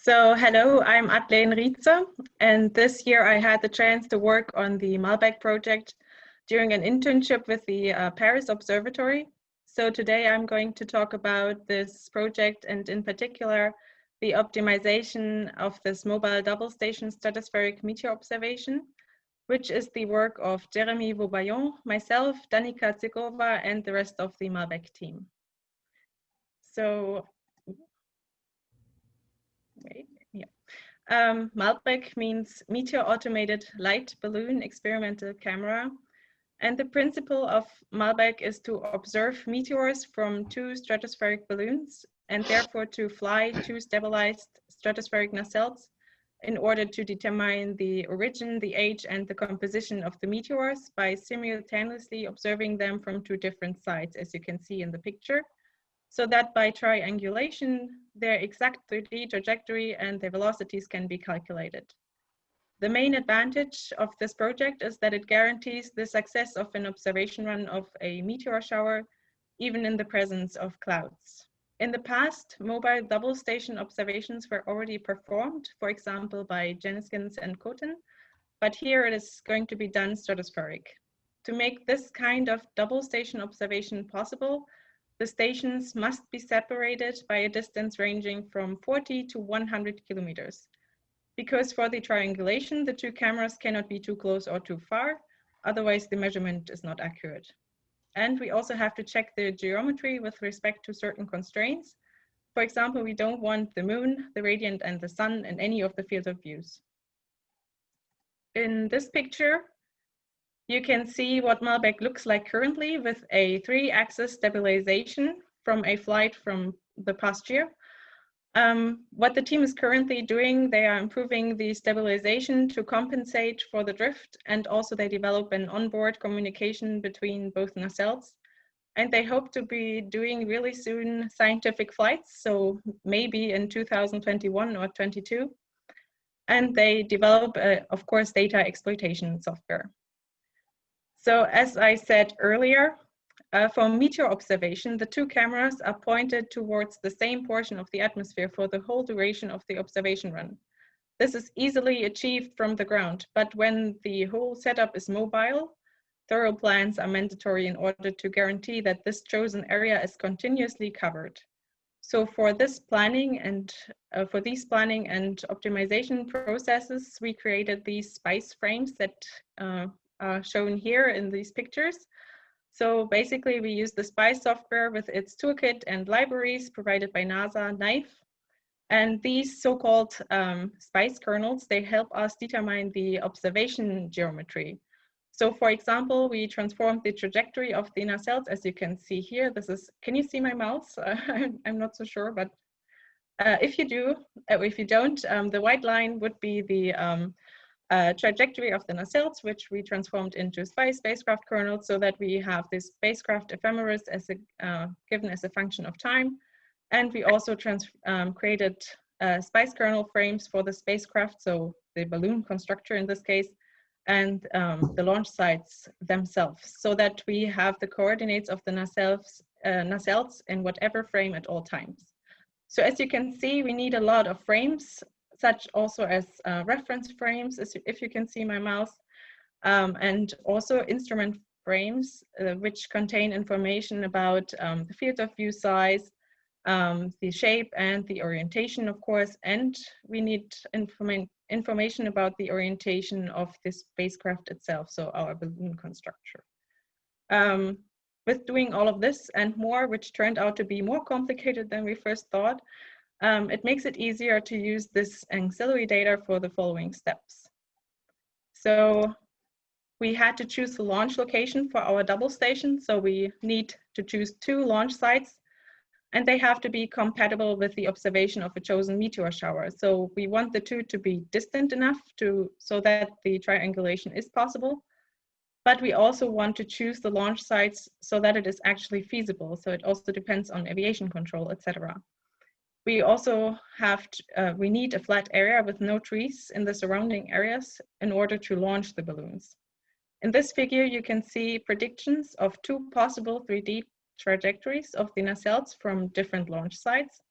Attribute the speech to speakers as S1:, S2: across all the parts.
S1: So hello, I'm Athleen Rietze, and this year I had the chance to work on the MALBEC project during an internship with the Paris Observatory. So today I'm going to talk about this project and in particular the optimization of this mobile double station stratospheric meteor observation, which is the work of Jérémie Vaubaillon, myself, Danica, Zilkova, and the rest of the MALBEC team. So MALBEC means Meteor Automated Light Balloon Experimental Camera. And the principle of MALBEC is to observe meteors from two stratospheric balloons and therefore to fly two stabilized stratospheric nacelles in order to determine the origin, the age, and the composition of the meteors by simultaneously observing them from two different sides, as you can see in the picture, so that by triangulation, their exact 3D trajectory and their velocities can be calculated. The main advantage of this project is that it guarantees the success of an observation run of a meteor shower, even in the presence of clouds. In the past, mobile double station observations were already performed, for example, by Jeniskins and Koten, but here it is going to be done stratospheric. To make this kind of double station observation possible, the stations must be separated by a distance ranging from 40 to 100 kilometers. Because for the triangulation, the two cameras cannot be too close or too far, otherwise the measurement is not accurate. And we also have to check the geometry with respect to certain constraints. For example, we don't want the moon, the radiant, and the sun in any of the fields of views. In this picture, you can see what MALBEC looks like currently with a 3-axis stabilization from a flight from the past year. What the team is currently doing, they are improving the stabilization to compensate for the drift, and also they develop an onboard communication between both nacelles. And they hope to be doing really soon scientific flights, so maybe in 2021 or 22. And they develop, of course, data exploitation software. So as I said earlier, for meteor observation, the two cameras are pointed towards the same portion of the atmosphere for the whole duration of the observation run. This is easily achieved from the ground, but when the whole setup is mobile, thorough plans are mandatory in order to guarantee that this chosen area is continuously covered. So for this planning and for these planning and optimization processes, we created these SPICE frames that are shown here in these pictures. So basically we use the SPICE software with its toolkit and libraries provided by NASA, KNIFE. And these so-called SPICE kernels, they help us determine the observation geometry. So for example, we transformed the trajectory of the nacelles, as you can see here. This is, can you see my mouse? I'm not so sure, but if you do, if you don't, the white line would be the trajectory of the nacelles, which we transformed into SPICE spacecraft kernels so that we have this spacecraft ephemeris as given as a function of time. And we also created SPICE kernel frames for the spacecraft, so the balloon constructor in this case, and the launch sites themselves, so that we have the coordinates of the nacelles in whatever frame at all times. So as you can see, we need a lot of frames, such also as reference frames, if you can see my mouse, and also instrument frames, which contain information about the field of view size, the shape and the orientation, of course, and we need information about the orientation of the spacecraft itself, so our balloon constructor. With doing all of this and more, which turned out to be more complicated than we first thought, it makes it easier to use this auxiliary data for the following steps. So we had to choose the launch location for our double station. So we need to choose 2 launch sites, and they have to be compatible with the observation of a chosen meteor shower. So we want the 2 to be distant enough so that the triangulation is possible. But we also want to choose the launch sites so that it is actually feasible. So it also depends on aviation control, etc. We also we need a flat area with no trees in the surrounding areas in order to launch the balloons. In this figure, you can see predictions of 2 possible 3D trajectories of the nacelles from different launch sites.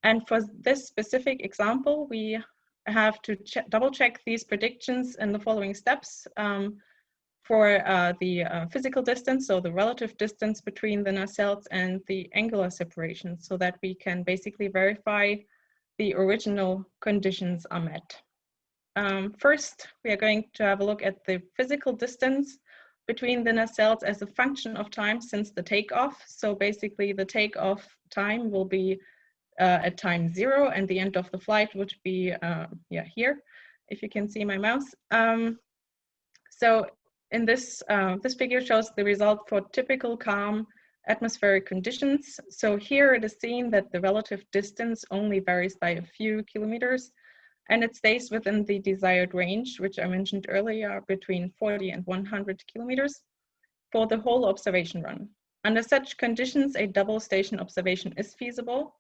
S1: And for this specific example, we have to double check these predictions in the following steps. For the physical distance, so the relative distance between the nacelles, and the angular separation, so that we can basically verify the original conditions are met. First, we are going to have a look at the physical distance between the nacelles as a function of time since the takeoff. So basically the takeoff time will be at time 0, and the end of the flight would be here, if you can see my mouse. So in this, this figure shows the result for typical calm atmospheric conditions. So here it is seen that the relative distance only varies by a few kilometers, and it stays within the desired range, which I mentioned earlier, between 40 and 100 kilometers for the whole observation run. Under such conditions, a double station observation is feasible,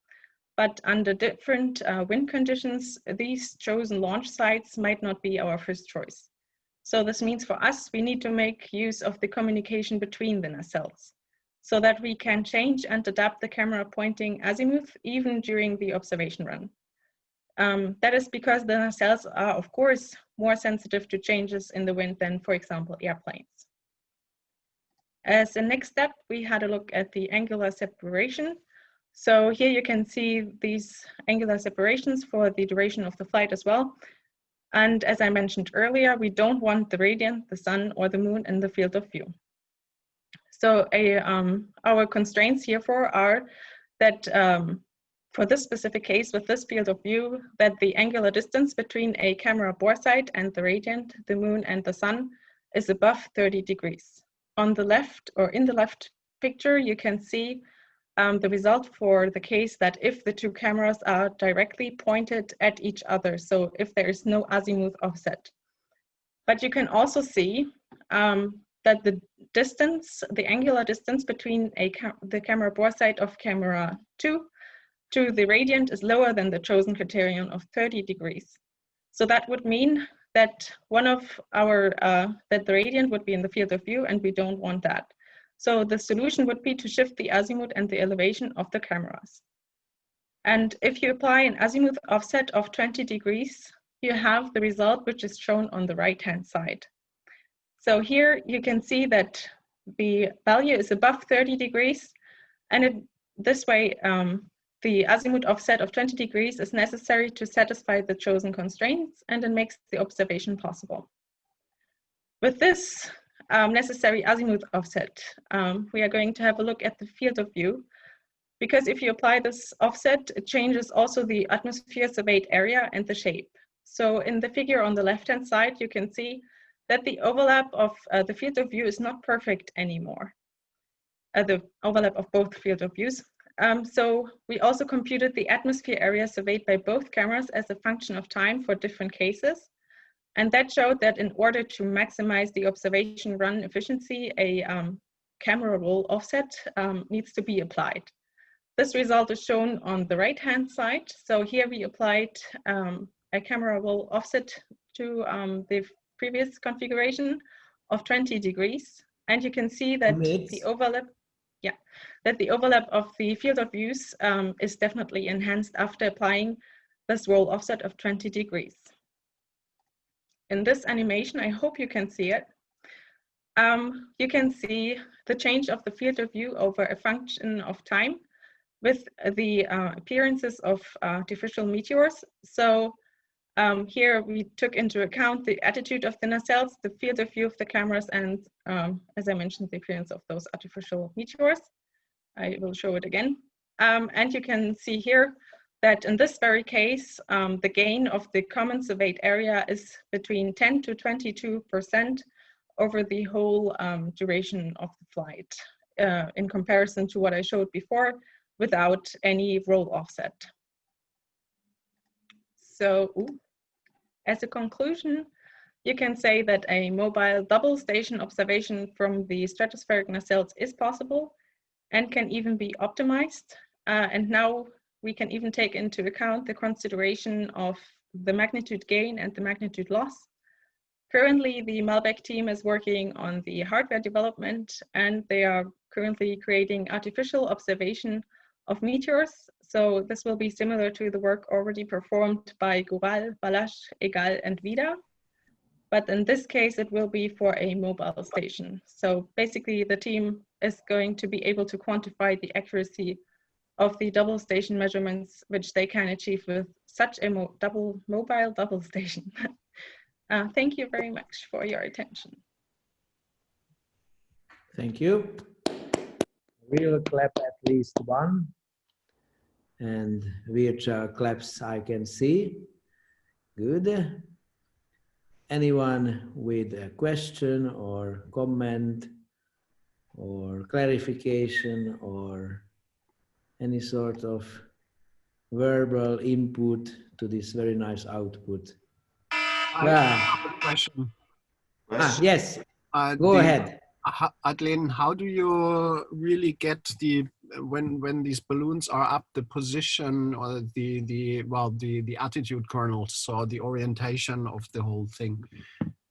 S1: but under different wind conditions, these chosen launch sites might not be our first choice. So this means for us, we need to make use of the communication between the nacelles so that we can change and adapt the camera pointing azimuth even during the observation run. That is because the nacelles are, of course, more sensitive to changes in the wind than, for example, airplanes. As the next step, we had a look at the angular separation. So here you can see these angular separations for the duration of the flight as well. And as I mentioned earlier, we don't want the radiant, the sun, or the moon in the field of view. So our constraints herefore are that for this specific case, with this field of view, that the angular distance between a camera bore site and the radiant, the moon, and the sun is above 30 degrees. On the left, or in the left picture, you can see the result for the case that if the two cameras are directly pointed at each other, so if there is no azimuth offset. But you can also see that the distance, the angular distance between the camera bore site of camera 2 to the radiant is lower than the chosen criterion of 30 degrees. So that would mean that that the radiant would be in the field of view, and we don't want that. So the solution would be to shift the azimuth and the elevation of the cameras. And if you apply an azimuth offset of 20 degrees, you have the result which is shown on the right-hand side. So here you can see that the value is above 30 degrees, and this way the azimuth offset of 20 degrees is necessary to satisfy the chosen constraints, and it makes the observation possible. With this necessary azimuth offset, we are going to have a look at the field of view, because if you apply this offset, it changes also the atmosphere surveyed area and the shape. So in the figure on the left-hand side, you can see that the overlap of the field of view is not perfect anymore, the overlap of both field of views. So we also computed the atmosphere area surveyed by both cameras as a function of time for different cases. And that showed that in order to maximize the observation run efficiency, a camera roll offset needs to be applied. This result is shown on the right-hand side. So here we applied a camera roll offset to the previous configuration of 20 degrees. And you can see that the overlap, that the overlap of the field of views is definitely enhanced after applying this roll offset of 20 degrees. In this animation, I hope you can see it. You can see the change of the field of view over a function of time with the appearances of artificial meteors. So here we took into account the attitude of the nacelles, the field of view of the cameras, and as I mentioned, the appearance of those artificial meteors. I will show it again. And you can see here that in this very case, the gain of the common surveyed area is between 10 to 22% over the whole duration of the flight, in comparison to what I showed before without any roll offset. So as a conclusion, you can say that a mobile double station observation from the stratospheric nacelles is possible and can even be optimized. And now we can even take into account the consideration of the magnitude gain and the magnitude loss. Currently, the MALBEC team is working on the hardware development, and they are currently creating artificial observation of meteors So this will be similar to the work already performed by Gural, Balash, Egal, and Vida. But in this case, it will be for a mobile station. So basically the team is going to be able to quantify the accuracy of the double station measurements, which they can achieve with such a mobile double station. Thank you very much for your attention.
S2: Thank you. We'll clap at least one. And which claps I can see. Good. Anyone with a question or comment or clarification or any sort of verbal input to this very nice output?
S3: I have a question.
S2: Yes, go ahead.
S3: Athleen, how do you really get the when these balloons are up, the position or the attitude kernels, so the orientation of the whole thing?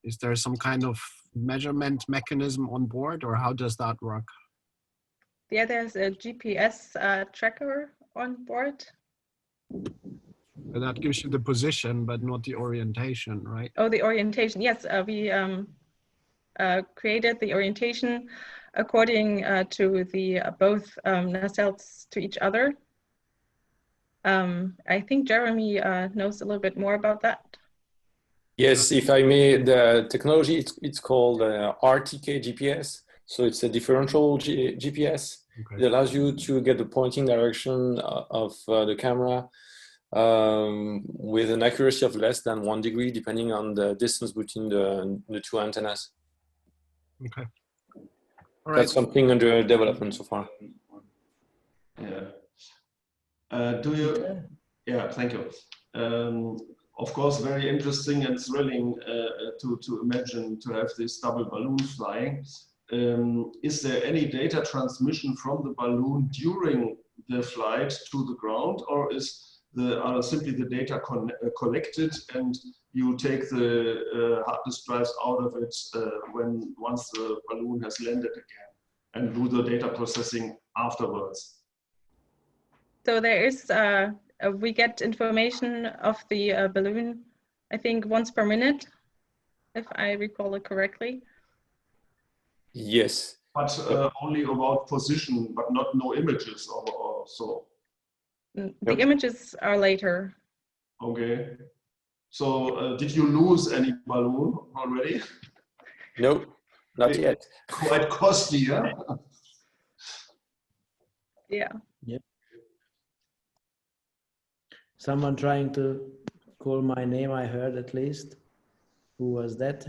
S3: Is there some kind of measurement mechanism on board, or how does that work?
S1: Yeah, there's a GPS tracker on board.
S3: That gives you the position, but not the orientation, right?
S1: Oh, the orientation. Yes, we created the orientation according to the both nacelles to each other. I think Jérémie knows a little bit more about that.
S4: Yes, if I may, the technology, it's called RTK GPS. So it's a differential GPS. Okay. It allows you to get the pointing direction of the camera with an accuracy of less than 1 degree, depending on the distance between the two antennas.
S3: Okay. All right.
S4: That's something under development so far.
S5: Yeah. Yeah, thank you. Of course, very interesting and thrilling to imagine to have this double balloon flying. Is there any data transmission from the balloon during the flight to the ground, or are simply the data collected and you take the hard disk drives out of it once the balloon has landed again, and do the data processing afterwards?
S1: So there is, we get information of the balloon, I think once per minute, if I recall it correctly.
S4: Yes.
S5: But only about position, but no images or so.
S1: The images are later.
S5: Okay. So did you lose any balloon already?
S4: No, not yet.
S5: Quite costly, yeah?
S1: Yeah.
S2: Yep. Someone trying to call my name, I heard at least. Who was that?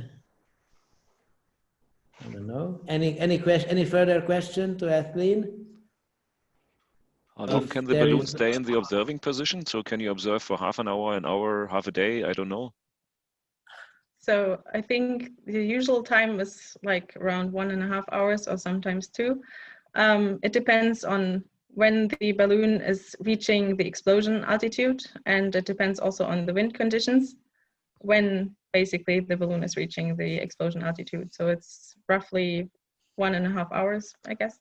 S2: I don't know. Any further question to Athleen?
S6: How long can the balloon stay in the observing position? So can you observe for half an hour, half a day? I don't know.
S1: So I think the usual time is like around 1.5 hours or sometimes 2. It depends on when the balloon is reaching the explosion altitude, and it depends also on the wind conditions when basically the balloon is reaching the explosion altitude. So it's roughly 1.5 hours, I guess.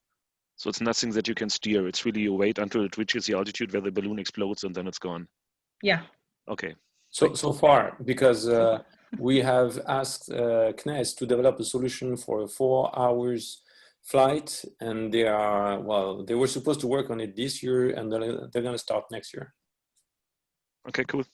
S6: So it's nothing that you can steer. It's really you wait until it reaches the altitude where the balloon explodes and then it's gone.
S1: Yeah.
S6: Okay.
S4: So far, because we have asked CNES to develop a solution for a 4 hours flight, and they were supposed to work on it this year, and they're going to start next year.
S6: Okay, cool.